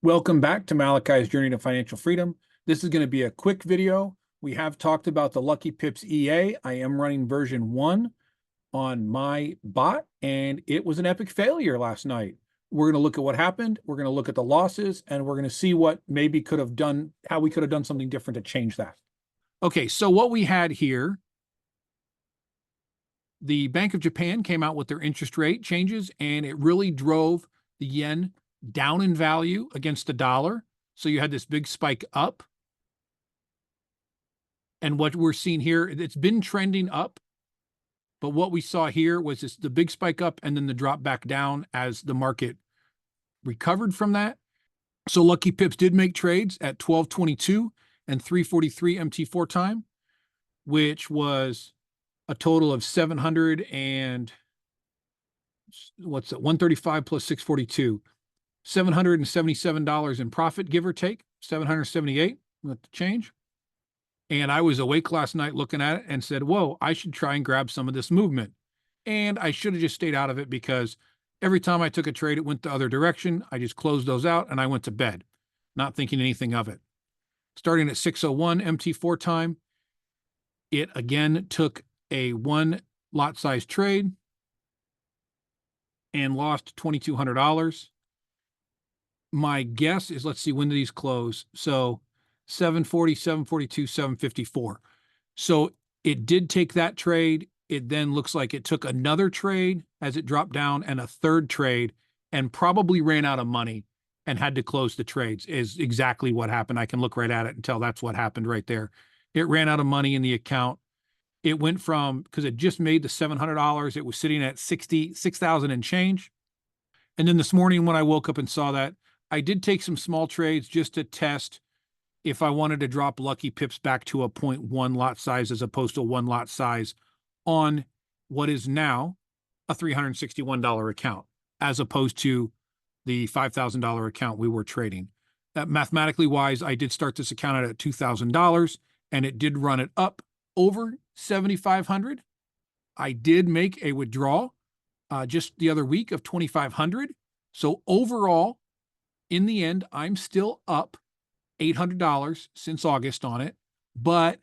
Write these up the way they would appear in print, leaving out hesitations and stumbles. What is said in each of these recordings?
Welcome back to Malachi's Journey to Financial Freedom. This is going to be a quick video. We have talked about the Lucky Pips EA. I am running version 1 on my bot, and it was an epic failure last night. We're going to look at what happened. We're going to look at the losses, and we're going to see what maybe could have done, how we could have done something different to change that. Okay, so what we had here, the Bank of Japan came out with their interest rate changes, and it really drove the yen down in value against the dollar. So you had this big spike up. And what we're seeing here, it's been trending up. But what we saw here was the big spike up and then the drop back down as the market recovered from that. So Lucky Pips did make trades at 12:22 and 3:43 MT4 time, which was a total of 700 and what's it? 135 plus 642. $777 in profit, give or take, 778 with the change. And I was awake last night looking at it and said, whoa, I should try and grab some of this movement. And I should have just stayed out of it because every time I took a trade, it went the other direction. I just closed those out and I went to bed, not thinking anything of it. Starting at 6:01 MT4 time, it again took a 1 lot size trade and lost $2,200. My guess is, let's see, when do these close? So 740, 742, 754. So it did take that trade. It then looks like it took another trade as it dropped down and a third trade and probably ran out of money and had to close the trades is exactly what happened. I can look right at it and tell that's what happened right there. It ran out of money in the account. It went from, because it just made the $700, it was sitting at 6,000 and change. And then this morning when I woke up and saw that, I did take some small trades just to test if I wanted to drop Lucky Pips back to a 0.1 lot size as opposed to a 1 lot size on what is now a $361 account, as opposed to the $5,000 account we were trading. That mathematically wise, I did start this account at $2,000 and it did run it up over 7,500. I did make a withdrawal just the other week of 2,500. So overall, in the end, I'm still up $800 since August on it, but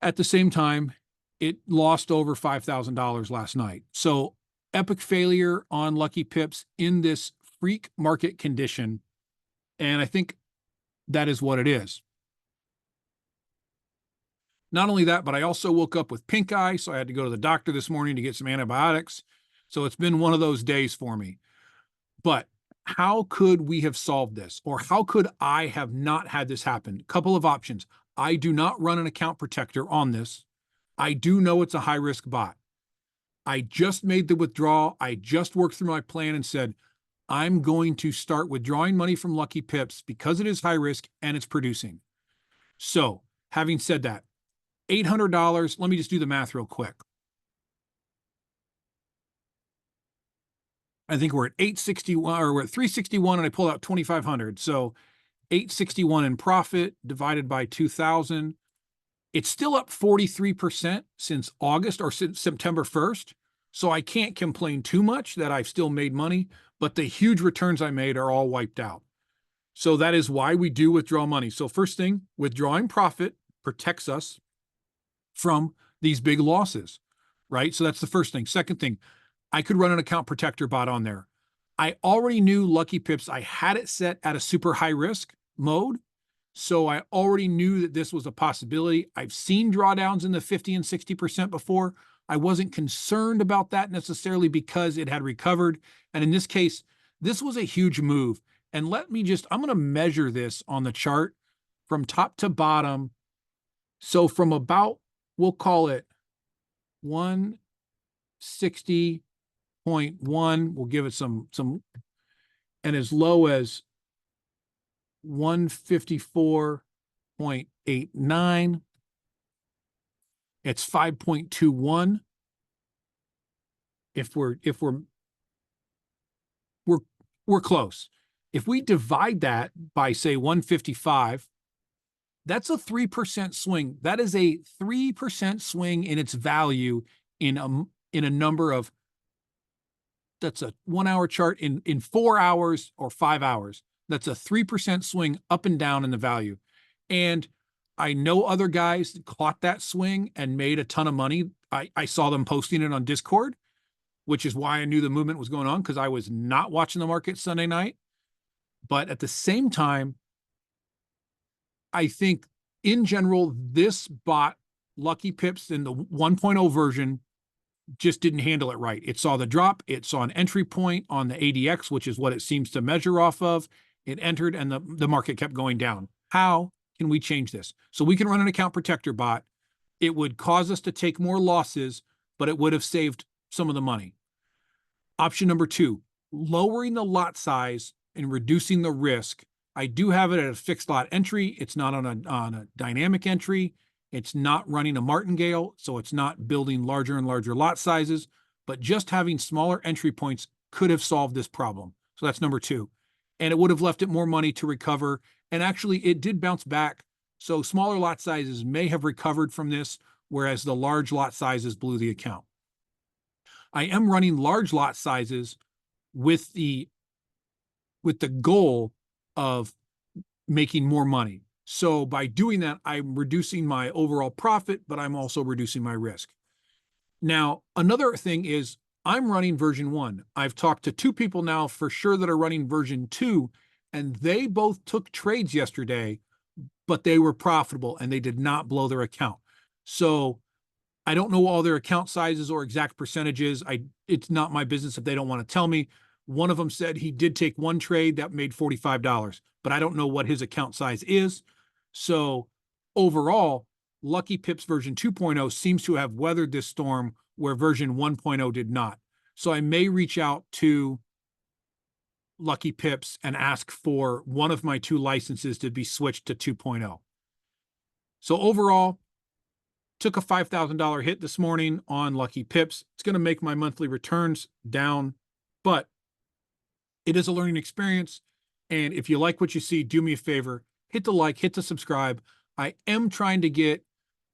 at the same time, it lost over $5,000 last night. So epic failure on Lucky Pips in this freak market condition. And I think that is what it is. Not only that, but I also woke up with pink eye, so I had to go to the doctor this morning to get some antibiotics. So it's been one of those days for me. But how could we have solved this? Or how could I have not had this happen? A couple of options. I do not run an account protector on this. I do know it's a high-risk bot. I just made the withdrawal. I just worked through my plan and said, I'm going to start withdrawing money from Lucky Pips because it is high risk and it's producing. So having said that, $800, let me just do the math real quick. I think we're at 861 or we're at 361 and I pulled out 2,500. So 861 in profit divided by 2,000. It's still up 43% since August or since September 1st. So I can't complain too much that I've still made money, but the huge returns I made are all wiped out. So that is why we do withdraw money. So first thing, withdrawing profit protects us from these big losses, right? So that's the first thing. Second thing, I could run an account protector bot on there. I already knew Lucky Pips. I had it set at a super high risk mode. So I already knew that this was a possibility. I've seen drawdowns in the 50 and 60% before. I wasn't concerned about that necessarily because it had recovered. And in this case, this was a huge move. And let me just, I'm going to measure this on the chart from top to bottom. So from about, we'll call it 160.1, we'll give it some, and as low as 154.89. It's 5.21. If we're close. If we divide that by say 155, that's a 3% swing. That is a 3% swing in its value in a number of, that's a 1 hour chart in 4 hours or 5 hours. That's a 3% swing up and down in the value. And I know other guys that caught that swing and made a ton of money. I saw them posting it on Discord, which is why I knew the movement was going on, because I was not watching the market Sunday night. But at the same time, I think in general, this bot, Lucky Pips in the 1.0 version, just didn't handle it right. It saw the drop. It saw an entry point on the ADX, which is what it seems to measure off of. It entered and the market kept going down. How can we change this? So we can run an account protector bot. It would cause us to take more losses, but it would have saved some of the money. Option number 2, lowering the lot size and reducing the risk. I do have it at a fixed lot entry. It's not on a dynamic entry. It's not running a martingale, so it's not building larger and larger lot sizes, but just having smaller entry points could have solved this problem. So that's number 2. And it would have left it more money to recover. And actually, it did bounce back. So smaller lot sizes may have recovered from this, whereas the large lot sizes blew the account. I am running large lot sizes with the goal of making more money. So by doing that, I'm reducing my overall profit, but I'm also reducing my risk. Now, another thing is I'm running version 1. I've talked to 2 people now for sure that are running version 2, and they both took trades yesterday, but they were profitable and they did not blow their account. So I don't know all their account sizes or exact percentages. It's not my business if they don't want to tell me. One of them said he did take one trade that made $45, but I don't know what his account size is. So overall, Lucky Pips version 2.0 seems to have weathered this storm where version 1.0 did not. So I may reach out to Lucky Pips and ask for one of my 2 licenses to be switched to 2.0. So overall, took a $5,000 hit this morning on Lucky Pips. It's going to make my monthly returns down, but it is a learning experience. And if you like what you see, do me a favor, hit the like, hit the subscribe. I am trying to get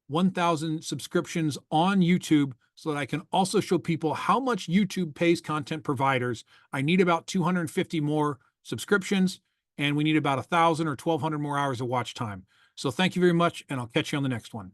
1,000 subscriptions on YouTube so that I can also show people how much YouTube pays content providers. I need about 250 more subscriptions, and we need about 1,000 or 1,200 more hours of watch time. So thank you very much, and I'll catch you on the next one.